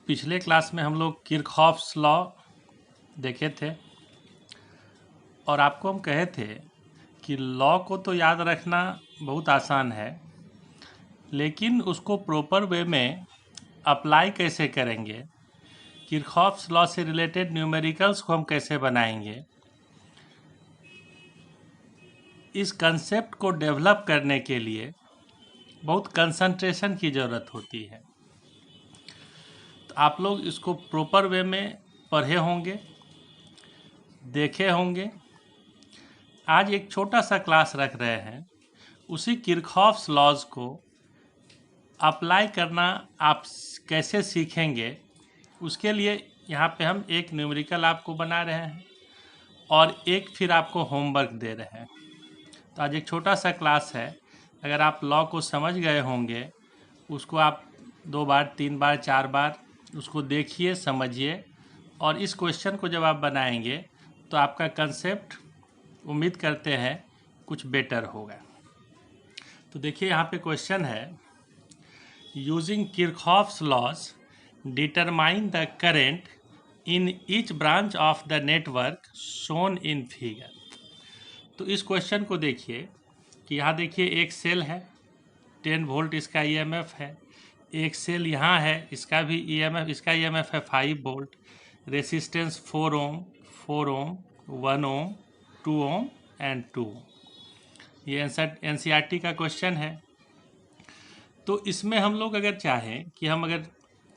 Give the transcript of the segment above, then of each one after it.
पिछले क्लास में हम लोग किरचॉफ्स लॉ देखे थे और आपको हम कहे थे कि लॉ को तो याद रखना बहुत आसान है, लेकिन उसको प्रॉपर वे में अप्लाई कैसे करेंगे, किरचॉफ्स लॉ से रिलेटेड न्यूमेरिकल्स को हम कैसे बनाएंगे, इस कंसेप्ट को डेवलप करने के लिए बहुत कंसंट्रेशन की ज़रूरत होती है। तो आप लोग इसको प्रॉपर वे में पढ़े होंगे, देखे होंगे। आज एक छोटा सा क्लास रख रहे हैं, उसी किरचॉफ्स लॉज को अप्लाई करना आप कैसे सीखेंगे, उसके लिए यहाँ पे हम एक न्यूमेरिकल आपको बना रहे हैं और एक फिर आपको होमवर्क दे रहे हैं। तो आज एक छोटा सा क्लास है, अगर आप लॉ को समझ गए होंगे, उसको आप 2 बार 3 बार 4 बार उसको देखिए, समझिए, और इस क्वेश्चन को जब आप बनाएंगे तो आपका कंसेप्ट उम्मीद करते हैं कुछ बेटर होगा। तो देखिए यहाँ पे क्वेश्चन है, using Kirchhoff's laws determine the current in each branch of the network shown in figure. तो इस क्वेश्चन को देखिए कि यहाँ देखिए एक सेल है, 10 वोल्ट इसका ईएमएफ है, एक सेल यहाँ है, इसका भी ईएमएफ, इसका ईएमएफ है 5 volt, resistance 4 ohm, 4 ohm, 1 ohm, 2 ohm and 2 ohm. ये एनसीईआरटी का क्वेश्चन है। तो इसमें हम लोग अगर चाहें कि हम अगर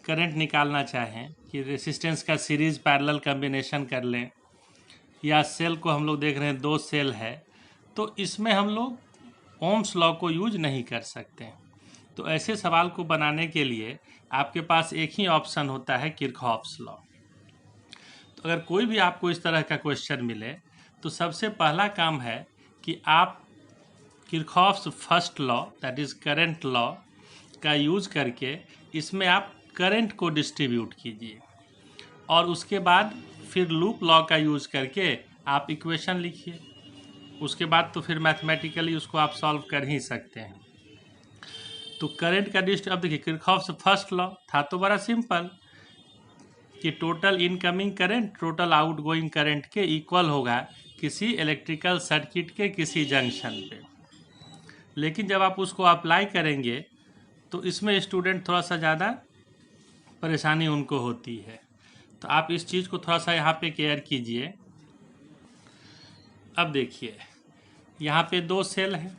करंट निकालना चाहें कि रेसिस्टेंस का सीरीज पैरेलल कॉम्बिनेशन कर लें, या सेल को हम लोग देख रहे हैं 2 सेल है, तो इसमें हम लोग ओम्स लॉ को यूज नहीं कर सकते। तो ऐसे सवाल को बनाने के लिए आपके पास एक ही ऑप्शन होता है, किरचॉफ्स लॉ। तो अगर कोई भी आपको इस तरह का क्वेश्चन मिले तो सबसे पहला काम है कि आप Kirchhoff's first law, that is current law का यूज करके इसमें आप करंट को डिस्ट्रीब्यूट कीजिए, और उसके बाद फिर लूप लॉ का यूज करके आप इक्वेशन लिखिए। उसके बाद तो फिर मैथमेटिकली उसको आप सॉल्व कर ही सकते हैं। तो करंट का अब देखिए किरचॉफ्स फर्स्ट लॉ था तो बड़ा सिंपल कि total incoming current total outgoing current के इक्वल होगा किसी इलेक्ट्रिकल सर्किट के किसी जंक्शन पे। लेकिन जब आप उसको अप्लाई करेंगे तो इसमें स्टूडेंट थोड़ा सा ज़्यादा परेशानी उनको होती है। तो आप इस चीज़ को थोड़ा सा यहाँ पे केयर कीजिए। अब देखिए यहाँ पे 2 सेल हैं,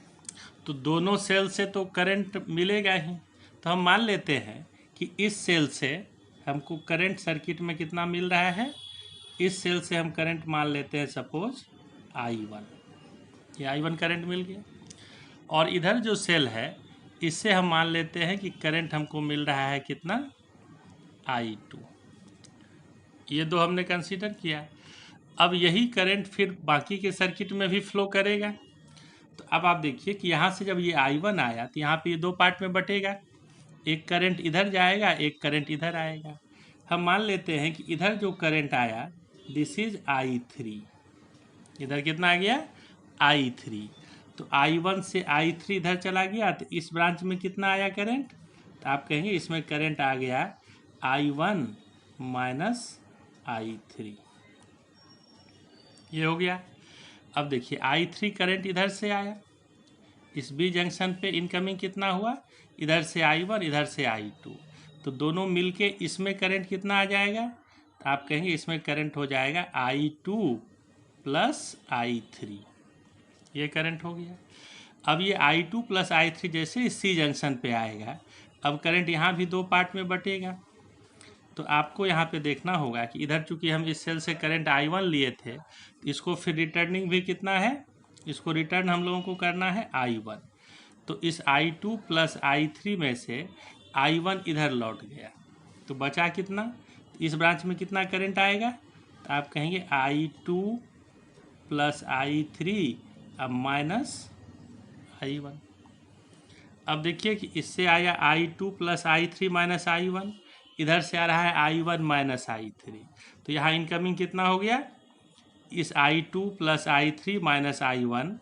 तो दोनों सेल से तो करंट मिलेगा ही। तो हम मान लेते हैं कि इस सेल से हमको करंट सर्किट में कितना मिल रहा है, इस सेल से हम करंट मान लेते हैं सपोज I1, ये I1 करंट मिल गया। और इधर जो सेल है इससे हम मान लेते हैं कि करंट हमको मिल रहा है कितना, I2। ये 2 हमने कंसीडर किया। अब यही करंट फिर बाकी के सर्किट में भी फ्लो करेगा। तो अब आप देखिए कि यहाँ से जब ये I1 आया तो यहाँ पे ये 2 पार्ट में बटेगा, एक करंट इधर जाएगा, एक करंट इधर आएगा। हम मान लेते हैं कि इधर जो करंट आया दिस इज I3, इधर कितना आ गया I3। तो I1 से I3 इधर चला गया, तो इस ब्रांच में कितना आया करंट, तो आप कहेंगे इसमें करंट आ गया I1 माइनस I3, ये हो गया। अब देखिए I3 करंट इधर से आया, इस बी जंक्शन पे इनकमिंग कितना हुआ, इधर से I1 इधर से I2, तो दोनों मिलके इसमें करंट कितना आ जाएगा, तो आप कहेंगे इसमें करंट हो जाएगा I2 प्लस I3, ये करंट हो गया। अब ये I2 प्लस I3 जैसे इस सी जंक्शन पे आएगा, अब करंट यहाँ भी 2 पार्ट में बटेगा। तो आपको यहाँ पे देखना होगा कि इधर चूंकि हम इस सेल से करंट I1 लिए थे, इसको फिर रिटर्निंग भी कितना है, इसको रिटर्न हम लोगों को करना है I1। तो इस I2 प्लस I3 में से I1 इधर लौट गया, तो बचा कितना, इस ब्रांच में कितना करंट आएगा, तो आप कहेंगे I2 प्लस I3 अब माइनस I1। अब देखिए कि इससे आया I2 plus I3 minus I1, इधर से आ रहा है I1 माइनस I3, तो यहाँ इनकमिंग कितना हो गया, इस I2 plus I3 minus I1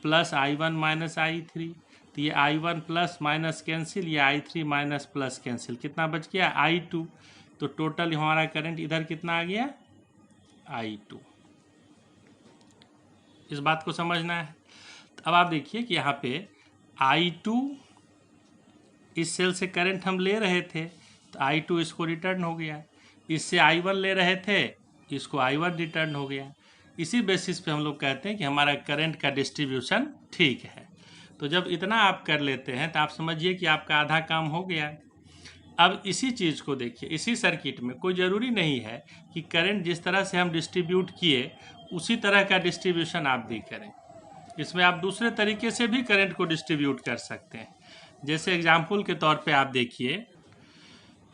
plus I1 minus I3, तो ये I1 प्लस माइनस कैंसिल, ये I3 माइनस प्लस कैंसिल, कितना बच गया I2। तो टोटल हमारा करंट इधर कितना आ गया, I2। इस बात को समझना है। अब आप देखिए कि यहाँ पे I2 इस सेल से करंट हम ले रहे थे तो I2 इसको रिटर्न हो गया, इससे I1 ले रहे थे इसको I1 रिटर्न हो गया। इसी बेसिस पे हम लोग कहते हैं कि हमारा करंट का डिस्ट्रीब्यूशन ठीक है। तो जब इतना आप कर लेते हैं तो आप समझिए कि आपका आधा काम हो गया। अब इसी चीज़ को देखिए, इसी सर्किट में कोई ज़रूरी नहीं है कि करंट जिस तरह से हम डिस्ट्रीब्यूट किए उसी तरह का डिस्ट्रीब्यूशन आप भी करें। इसमें आप दूसरे तरीके से भी करंट को डिस्ट्रीब्यूट कर सकते हैं। जैसे एग्जाम्पल के तौर पे आप देखिए,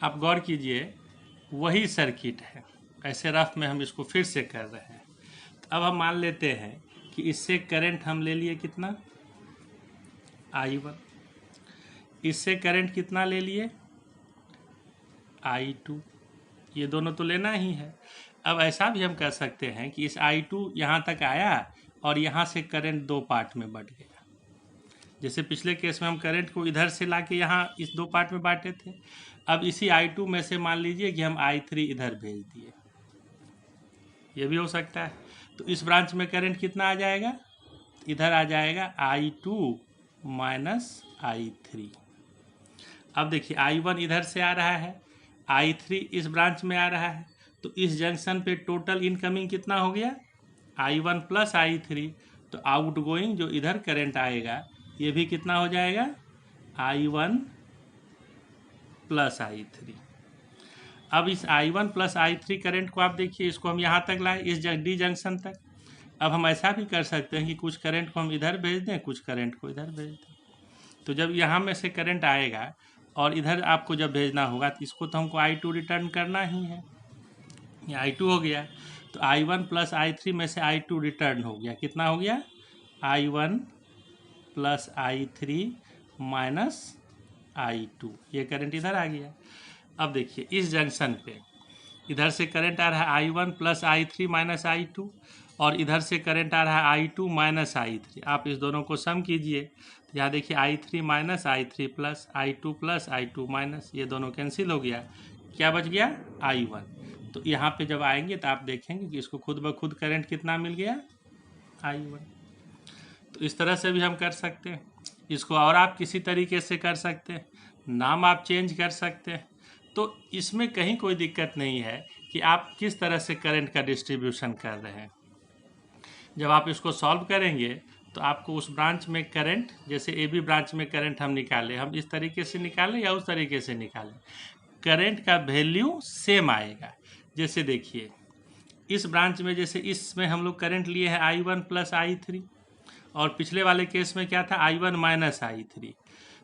आप गौर कीजिए, वही सर्किट है, ऐसे रफ में हम इसको फिर से कर रहे हैं। तो अब हम मान लेते हैं कि इससे करंट हम ले लिए कितना, I1, इससे करंट कितना ले लिए, I2, ये दोनों तो लेना ही है। अब ऐसा भी हम कर सकते हैं कि इस I2 यहाँ तक आया और यहाँ से करंट दो पार्ट में बट गया। जैसे पिछले केस में हम करंट को इधर से लाके यहाँ इस दो पार्ट में बांटे थे। अब इसी I2 में से मान लीजिए कि हम I3 इधर भेज दिए, ये भी हो सकता है। तो इस ब्रांच में करंट कितना आ जाएगा, इधर आ जाएगा I2 माइनस I3। अब देखिए I1 इधर से आ रहा है, I3 इस ब्रांच में आ रहा है, तो इस जंक्शन पे टोटल इनकमिंग कितना हो गया, I1 प्लस I3। तो आउट गोइंग जो इधर करंट आएगा ये भी कितना हो जाएगा, I1 प्लस I3। अब इस I1 प्लस I3 करंट को आप देखिए, इसको हम यहाँ तक लाए, इस डी जंक्शन तक। अब हम ऐसा भी कर सकते हैं कि कुछ करंट को हम इधर भेज दें, कुछ करंट को इधर भेज दें। तो जब यहाँ में से करंट आएगा और इधर आपको जब भेजना होगा तो इसको तो हमको I2 रिटर्न करना ही है, ये I2 हो गया। तो I1 प्लस I3 में से I2 रिटर्न हो गया, कितना हो गया, I1 plus I3 minus I2, ये करंट इधर आ गया। अब देखिए इस जंक्शन पे इधर से करंट आ रहा है I1 plus I3 minus I2 और इधर से करंट आ रहा है I2 माइनस I3। आप इस दोनों को सम कीजिए तो यहाँ देखिए I3 minus I3 plus I2 minus, ये दोनों कैंसिल हो गया, क्या बच गया, I1। तो यहाँ पे जब आएंगे तो आप देखेंगे कि इसको खुद ब खुद करंट कितना मिल गया, I1। तो इस तरह से भी हम कर सकते हैं इसको, और आप किसी तरीके से कर सकते हैं, नाम आप चेंज कर सकते हैं। तो इसमें कहीं कोई दिक्कत नहीं है कि आप किस तरह से करंट का डिस्ट्रीब्यूशन कर रहे हैं। जब आप इसको सॉल्व करेंगे तो आपको उस ब्रांच में करंट, जैसे ए बी ब्रांच में करंट हम निकालें, हम इस तरीके से निकालें या उस तरीके से निकालें, करंट का वैल्यू सेम आएगा। जैसे देखिए इस ब्रांच में, जैसे इसमें हम लोग करंट लिए हैं I1 प्लस I3 और पिछले वाले केस में क्या था, I1 माइनस I3।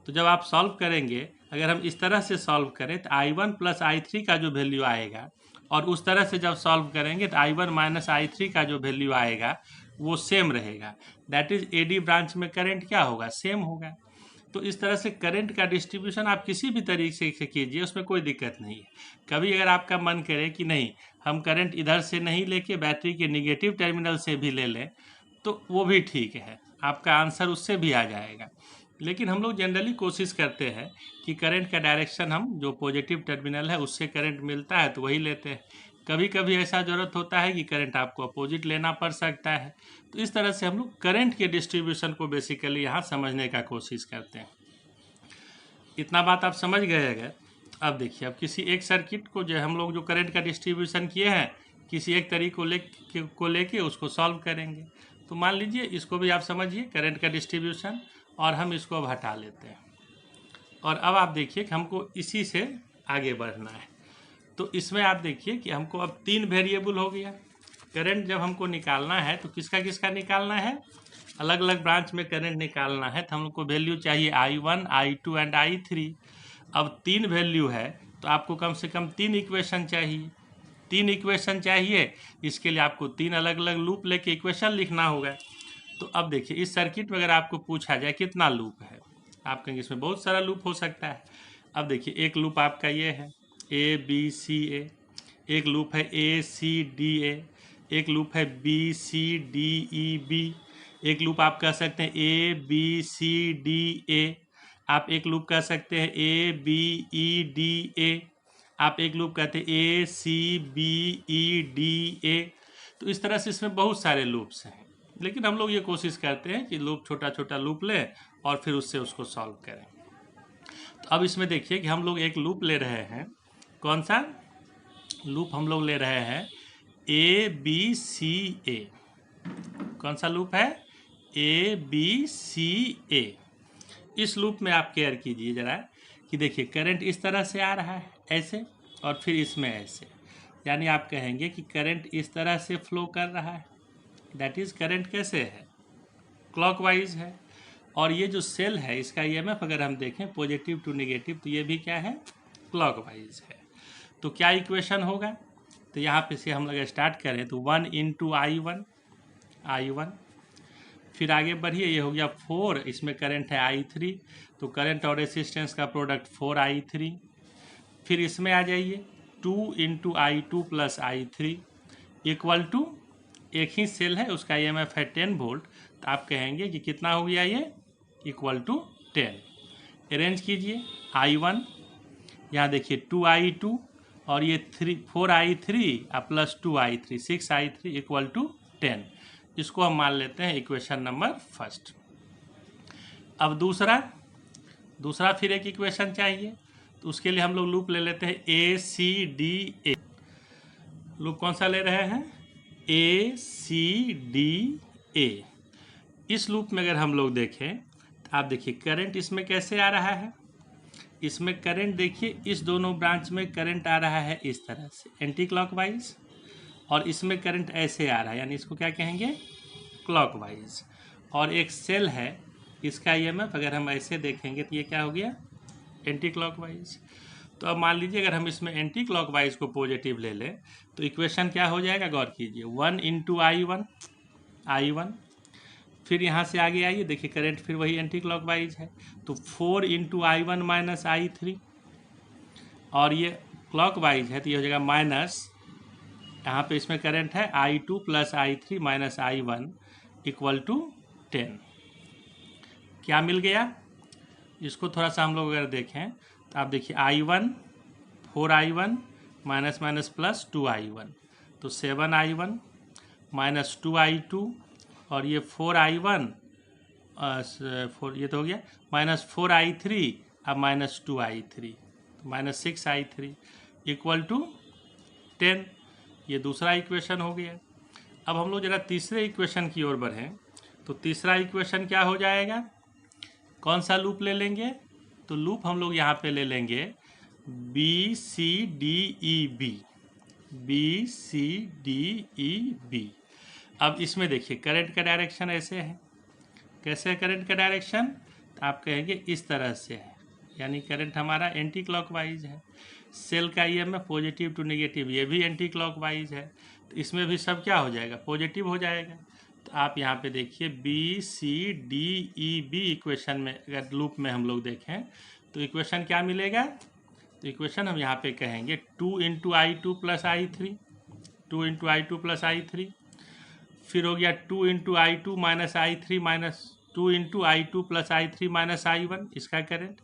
तो जब आप सॉल्व करेंगे, अगर हम इस तरह से सॉल्व करें तो I1 प्लस I3 का जो वैल्यू आएगा और उस तरह से जब सॉल्व करेंगे तो I1 माइनस I3 का जो वैल्यू आएगा वो सेम रहेगा। दैट इज AD ब्रांच में करंट क्या होगा, सेम होगा। तो इस तरह से करंट का डिस्ट्रीब्यूशन आप किसी भी तरीके से कीजिए, उसमें कोई दिक्कत नहीं है। कभी अगर आपका मन करे कि नहीं हम करंट इधर से नहीं लेके बैटरी के निगेटिव टर्मिनल से भी ले लें तो वो भी ठीक है, आपका आंसर उससे भी आ जाएगा। लेकिन हम लोग जनरली कोशिश करते हैं कि करंट का डायरेक्शन हम जो पॉजिटिव टर्मिनल है उससे करंट मिलता है तो वही लेते हैं। कभी कभी ऐसा ज़रूरत होता है कि करंट आपको अपोजिट लेना पड़ सकता है। तो इस तरह से हम लोग करंट के डिस्ट्रीब्यूशन को बेसिकली यहाँ समझने का कोशिश करते हैं। इतना बात आप समझ गए अगर। अब देखिए, अब किसी एक सर्किट को जो हम लोग जो करंट का डिस्ट्रीब्यूशन किए हैं, किसी एक तरीके को लेके उसको सॉल्व करेंगे। तो मान लीजिए इसको भी आप समझिए करंट का डिस्ट्रीब्यूशन, और हम इसको अब हटा लेते हैं। और अब आप देखिए कि हमको इसी से आगे बढ़ना है। तो इसमें आप देखिए कि हमको अब 3 वेरिएबल हो गया। करंट जब हमको निकालना है तो किसका किसका निकालना है, अलग अलग ब्रांच में करंट निकालना है। तो हम लोग को वैल्यू चाहिए I1, I2 एंड I3। अब 3 वैल्यू है तो आपको कम से कम 3 इक्वेशन चाहिए। 3 इक्वेशन चाहिए, इसके लिए आपको 3 अलग अलग लूप लेके इक्वेशन लिखना होगा। तो अब देखिए इस सर्किट में अगर आपको पूछा जाए कितना लूप है, आप कहेंगे इसमें बहुत सारा लूप हो सकता है। अब देखिए एक लूप आपका ये है ABCA, एक लूप है ACDA, एक लूप है BCDEB, एक लूप आप कह सकते हैं ABCDA, आप एक लूप कह सकते हैं ABEDA, आप एक लूप कहते हैं ए C B E D A, तो इस तरह से इसमें बहुत सारे लूप्स हैं, लेकिन हम लोग ये कोशिश करते हैं कि लूप छोटा छोटा लूप लें और फिर उससे उसको सॉल्व करें। तो अब इसमें देखिए कि हम लोग एक लूप ले रहे हैं, कौन सा लूप हम लोग ले रहे हैं, ए बी सी ए। कौन सा लूप है, ए बी सी ए। इस लूप में आप केयर कीजिए जरा कि देखिए करंट इस तरह से आ रहा है ऐसे, और फिर इसमें ऐसे, यानी आप कहेंगे कि करंट इस तरह से फ्लो कर रहा है, दैट इज करंट कैसे है, क्लॉकवाइज है। और ये जो सेल है इसका ईएमएफ अगर हम देखें पॉजिटिव टू नेगेटिव, तो ये भी क्या है, क्लॉकवाइज है। तो क्या इक्वेशन होगा, तो यहाँ पे से हम लोग स्टार्ट करें तो 1 इंटू आई वन, फिर आगे बढ़िए, ये हो गया 4, इसमें करंट है I3, तो करंट और रेसिस्टेंस का प्रोडक्ट 4I3। फिर इसमें आ जाइए 2 into I2 plus I3 equal to, एक ही सेल है उसका ईएमएफ है 10 वोल्ट, तो आप कहेंगे कि कितना हो गया ये, इक्वल टू 10। अरेंज कीजिए I1, यहाँ देखिए 2I2 और ये 4I3 plus 2I3 6I3 equal to 10। इसको हम मान लेते हैं इक्वेशन नंबर फर्स्ट। अब दूसरा फिर एक इक्वेशन चाहिए, तो उसके लिए हम लोग लूप ले लेते हैं ए सी डी ए। लूप कौन सा ले रहे हैं, ए सी डी ए। इस लूप में अगर हम लोग देखें तो आप देखिए करंट इसमें कैसे आ रहा है, इसमें करंट देखिए इस दोनों ब्रांच में करंट आ रहा है इस तरह से एंटी क्लॉकवाइज, और इसमें करंट ऐसे आ रहा है, यानी इसको क्या कहेंगे, क्लॉकवाइज। और एक सेल है, इसका ईएमएफ अगर हम ऐसे देखेंगे तो ये क्या हो गया, एंटी क्लॉकवाइज। तो अब मान लीजिए अगर हम इसमें एंटी क्लॉकवाइज को पॉजिटिव ले लें तो इक्वेशन क्या हो जाएगा, गौर कीजिए 1 इंटू आई वन, फिर यहाँ से आगे आइए देखिए करंट फिर वही एंटी क्लॉकवाइज है, तो 4 इंटू I1 माइनस I3, और ये क्लॉकवाइज है तो ये हो जाएगा माइनस, यहाँ पे इसमें करंट है I2 plus I3 minus I1 equal to 10। क्या मिल गया, इसको थोड़ा सा हम लोग अगर देखें तो आप देखिए I1 4I1 minus minus plus 2I1, तो 7I1 माइनस 2I2, और ये 4I1 ये तो हो गया माइनस 4I3 अब माइनस 2I3, तो माइनस 6I3 इक्वल टू 10। ये दूसरा इक्वेशन हो गया। अब हम लोग जरा तीसरे इक्वेशन की ओर बढ़ें, तो तीसरा इक्वेशन क्या हो जाएगा, कौन सा लूप ले लेंगे, तो लूप हम लोग यहाँ पे ले लेंगे B C D E B, B C D E B. अब इसमें देखिए करंट का डायरेक्शन ऐसे है, कैसे है करंट का डायरेक्शन, तो आप कहेंगे इस तरह से है, यानी करंट हमारा एंटी क्लॉकवाइज है। सेल का ईएमएफ पॉजिटिव टू नेगेटिव, ये भी एंटी क्लॉकवाइज है, तो इसमें भी सब क्या हो जाएगा, पॉजिटिव हो जाएगा। तो आप यहाँ पे देखिए B C D E B equation में अगर लूप में हम लोग देखें तो इक्वेशन क्या मिलेगा, तो इक्वेशन हम यहाँ पे कहेंगे 2 into I2 plus I3, 2 into I2 plus I3, फिर हो गया 2 into I2 minus I3 minus 2 into I2 plus I3 minus I1, इसका करंट,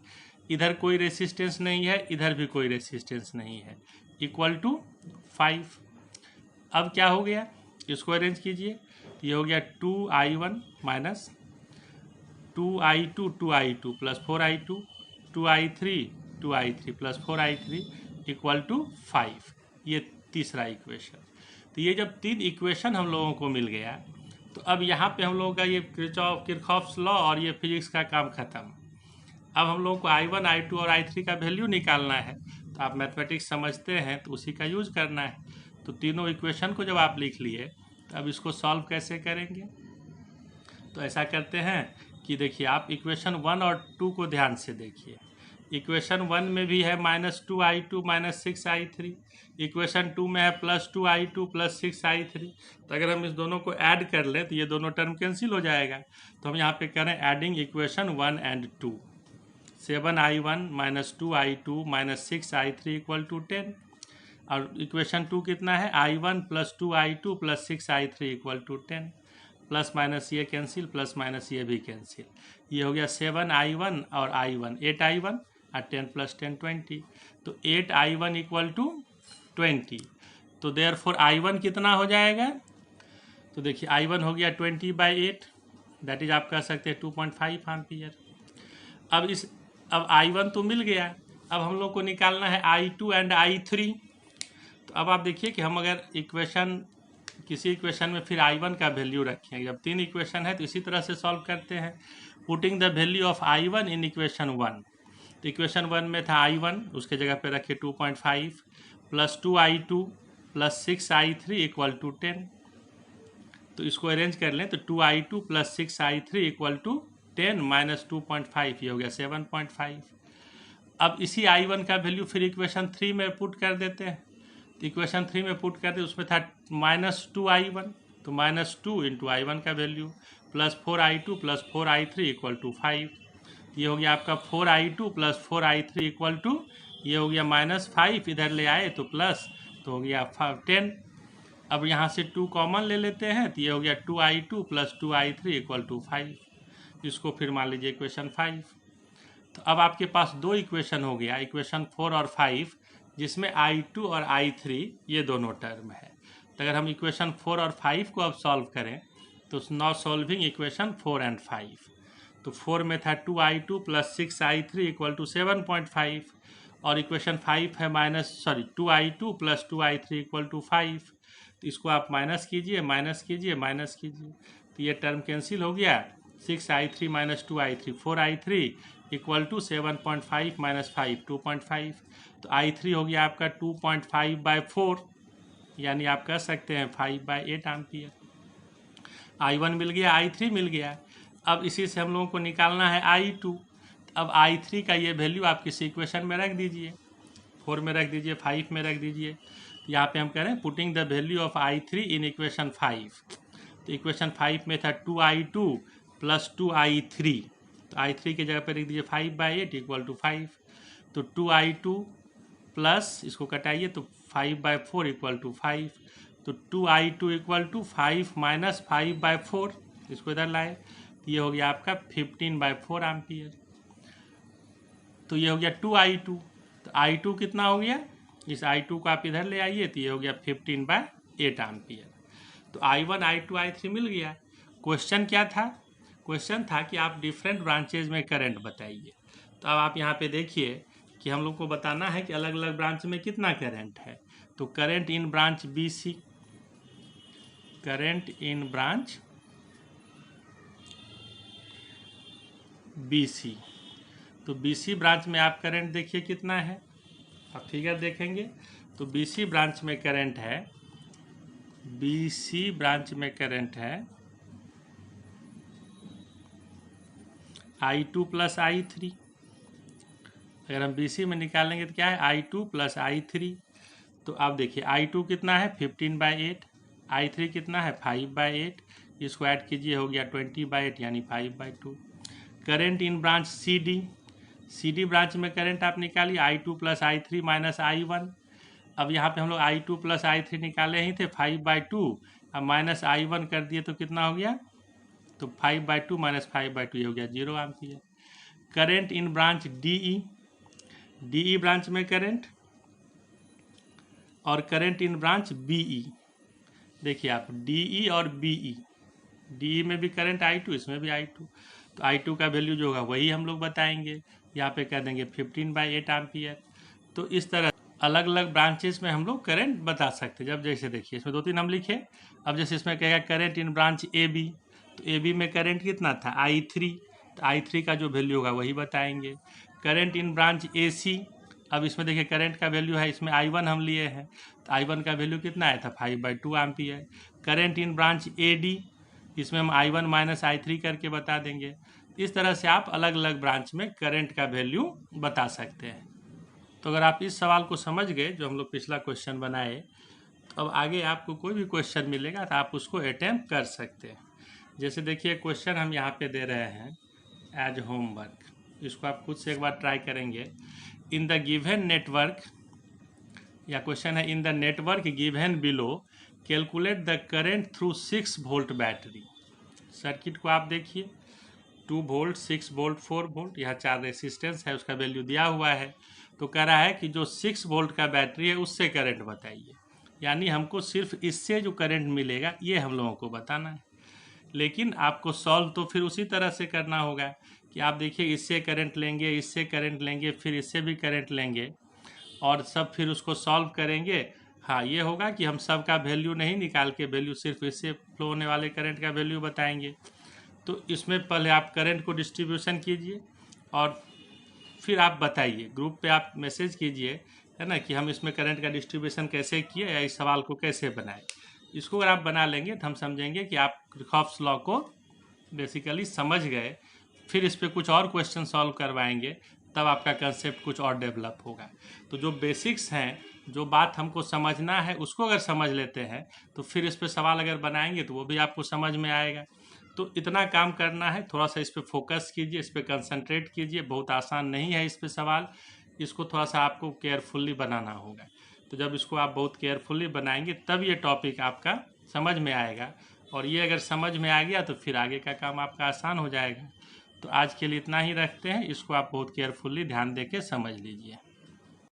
इधर कोई रेसिस्टेंस नहीं है, इधर भी कोई रेसिस्टेंस नहीं है, इक्वल टू 5। अब क्या हो गया, इसको अरेंज कीजिए, ये हो गया 2I1 minus 2I2 2I2 plus 4I2 2I3 plus 4I3 equal to 5। ये तीसरा इक्वेशन। तो ये जब 3 इक्वेशन हम लोगों को मिल गया, तो अब यहाँ पे हम लोगों का ये किरचॉफ्स लॉ और ये फिजिक्स का काम खत्म। अब हम लोगों को I1 I2 और I3 का वैल्यू निकालना है, तो आप मैथमेटिक्स समझते हैं तो उसी का यूज करना है। तो तीनों इक्वेशन को जब आप लिख लिए तो अब इसको सॉल्व कैसे करेंगे, तो ऐसा करते हैं कि देखिए आप इक्वेशन 1 और 2 को ध्यान से देखिए। इक्वेशन 1 में भी है -2I2 माइनस 6I3, इक्वेशन 2 में है +2I2 प्लस 6I3। तो अगर हम इस दोनों को ऐड कर लें तो ये दोनों टर्म कैंसिल हो जाएगा। तो हम यहाँ पे करें adding equation 1 and 2, 7I1 minus 2I2 minus 6I3 equal to 10, और इक्वेशन 2 कितना है, I1 plus 2I2 plus 6I3 equal to 10, plus minus ये कैंसिल, प्लस माइनस ये भी कैंसिल, ये हो गया 7I1 और I1 8I1 और 10 + 10 20, तो 8I1 = 20। तो देयरफॉर I1 कितना हो जाएगा? तो देखिए I1 हो गया 20/8, दैट इज आप कह सकते हैं 2.5 एम्पियर। अब I1 तो मिल गया, अब हम लोग को निकालना है I2 एंड I3। तो अब आप देखिए कि हम अगर किसी इक्वेशन में फिर I1 का वैल्यू रखेंगे, जब 3 इक्वेशन है तो इसी तरह से सॉल्व करते हैं। Putting the value of I1 in equation 1, तो इक्वेशन 1 में था I1, उसके जगह पे रखे 2.5 + 2I2 + 6I3 = 10। तो इसको अरेंज कर लें तो 2I2 + 6I3 = 10 - 2.5, ये हो गया 7.5। अब इसी I1 का वैल्यू फिर इक्वेशन 3 में पुट कर देते हैं। तो इक्वेशन 3 में पुट करते उसमें था -2I1, तो -2 × I1 का वैल्यू + 4I2 + 4I3 = 5। ये हो गया आपका 4I2 + 4I3 = ये हो गया -5, इधर ले आए तो प्लस, तो हो गया 10। अब यहाँ से 2 कॉमन ले लेते हैं, तो ये हो गया 2I2 + 2I3 = 5। इसको फिर मान लीजिए इक्वेशन 5। तो अब आपके पास 2 इक्वेशन हो गया, इक्वेशन 4 और 5, जिसमें I2 और I3 ये दोनों टर्म है। तो अगर हम इक्वेशन 4 और 5 को अब सॉल्व करें तो नाउ सॉल्विंग इक्वेशन 4 एंड 5। तो 4 में था 2I2 + 6I3 = 7.5, और इक्वेशन 5 है 2I2 + 2I3 = 5। तो इसको आप माइनस कीजिए, तो ये टर्म कैंसिल हो गया। 6I3 - 2I3 4I3 = 7.5 - 5 2.5, तो I3 हो गया आपका 2.5/4, यानी आप कह सकते हैं 5/8 एम्पियर। I1 मिल गया, I3 मिल गया। अब इसी से हम लोगों को निकालना है I2। अब I3 का ये वैल्यू आप किसी इक्वेशन में रख दीजिए, 4 में रख दीजिए, 5 में रख दीजिए। यहाँ पे हम कह रहे हैं putting the value of I3 in equation 5। तो इक्वेशन 5 में था 2I2 + 2I3, तो I3 की जगह पे लिख दीजिए 5/8 = 5। तो 2I2 प्लस इसको कटाइए तो 5/4 = 5। तो 2I2 = 5 - 5/4, इसको इधर लाए, तो ये हो गया आपका 15/4 एम्पियर। तो ये हो गया 2I2। तो I2 कितना हो गया, इस I2 को आप इधर ले आइए, तो ये हो गया 15/8 एम्पियर। तो I1 I2 I3 मिल गया। क्वेश्चन क्या था? क्वेश्चन था कि आप डिफरेंट ब्रांचेज में करंट बताइए। तो अब आप यहाँ पे देखिए कि हम लोग को बताना है कि अलग अलग ब्रांच में कितना करंट है। तो current in branch BC, current in branch BC, तो BC ब्रांच में आप करंट देखिए कितना है, आप फिगर देखेंगे तो BC ब्रांच में करंट है, BC ब्रांच में करंट है I2 + I3। अगर हम BC में निकालेंगे तो क्या है, I2 + I3। तो आप देखिए I2 कितना है 15/8, I3 कितना है 5/8, इसको ऐड कीजिए हो गया 20/8 यानी 5/2। Current in branch CD branch में करंट आप निकालिए I2 + I3 - I1। अब यहाँ पे हम लोग I2 + I3 निकाले ही थे 5/2, अब -I1 कर दिए तो कितना हो गया, तो 5/2 - 5/2 ये हो गया 0 ampere. Current in branch DE branch में करंट, और करंट इन ब्रांच BE। देखिए आप DE और BE, DE में भी करंट I2, इसमें भी I2। तो I2 का वैल्यू जो होगा वही हम लोग बताएंगे, यहाँ पे कह देंगे 15/8 एम्पियर। तो इस तरह अलग अलग ब्रांचेस में हम लोग करंट बता सकते हैं। जब जैसे देखिए इसमें 2-3 हम लिखे, अब जैसे इसमें कहेगा करंट इन ब्रांच AB, तो AB में करंट कितना था I3, तो I3 का जो वैल्यू होगा वही बताएंगे। करंट इन ब्रांच AC, अब इसमें देखिए करंट का वैल्यू है, इसमें I1 हम लिए हैं, तो I1 का वैल्यू कितना आया था 5/2 ampere. Current in branch AD, इसमें हम I1 - I3 करके बता देंगे। इस तरह से आप अलग अलग ब्रांच में करंट का वैल्यू बता सकते हैं। तो अगर आप इस सवाल को समझ गए जो हम लोग पिछला क्वेश्चन बनाए, तो अब आगे आपको कोई भी क्वेश्चन मिलेगा तो आप उसको अटेम्प्ट कर सकते हैं। जैसे देखिए क्वेश्चन हम यहाँ पे दे रहे हैं एज होमवर्क, इसको आप खुद से एक बार ट्राई करेंगे। इन द गिवन नेटवर्क, या क्वेश्चन है in the network given below calculate the current through 6 volt battery. Circuit को आप देखिए, 2 वोल्ट, 6 वोल्ट, 4 वोल्ट, यहाँ 4 रेसिस्टेंस है, उसका वैल्यू दिया हुआ है। तो कह रहा है कि जो 6 वोल्ट का बैटरी है उससे करंट बताइए, यानी हमको सिर्फ इससे जो करंट मिलेगा ये हम लोगों को बताना है। लेकिन आपको सॉल्व तो फिर उसी तरह से करना होगा कि आप देखिए इससे करंट लेंगे, इससे करंट लेंगे, फिर इससे भी करंट लेंगे और सब फिर उसको सॉल्व करेंगे। हाँ, ये होगा कि हम सब का वैल्यू नहीं निकाल के वैल्यू सिर्फ इससे फ्लो होने वाले करंट का वैल्यू बताएंगे। तो इसमें पहले आप करंट को डिस्ट्रीब्यूशन कीजिए और फिर आप बताइए, ग्रुप पे आप मैसेज कीजिए, है ना, कि हम इसमें करंट का डिस्ट्रीब्यूशन कैसे किए या इस सवाल को कैसे बनाए। इसको अगर आप बना लेंगे तो हम समझेंगे कि आप किरचॉफ्स लॉ को बेसिकली समझ गए। फिर इस पर कुछ और क्वेश्चन सॉल्व करवाएंगे, तब आपका कंसेप्ट कुछ और डेवलप होगा। तो जो बेसिक्स हैं, जो बात हमको समझना है उसको अगर समझ लेते हैं तो फिर इस पर सवाल अगर बनाएंगे तो वो भी आपको समझ में आएगा। तो इतना काम करना है, थोड़ा सा इस पर फोकस कीजिए, इस पर कंसंट्रेट कीजिए। बहुत आसान नहीं है इस पर सवाल, इसको थोड़ा सा आपको केयरफुली बनाना होगा। तो जब इसको आप बहुत केयरफुली बनाएंगे तब ये टॉपिक आपका समझ में आएगा, और ये अगर समझ में आ गया तो फिर आगे का काम आपका आसान हो जाएगा। तो आज के लिए इतना ही रखते हैं, इसको आप बहुत केयरफुली ध्यान दे के समझ लीजिए।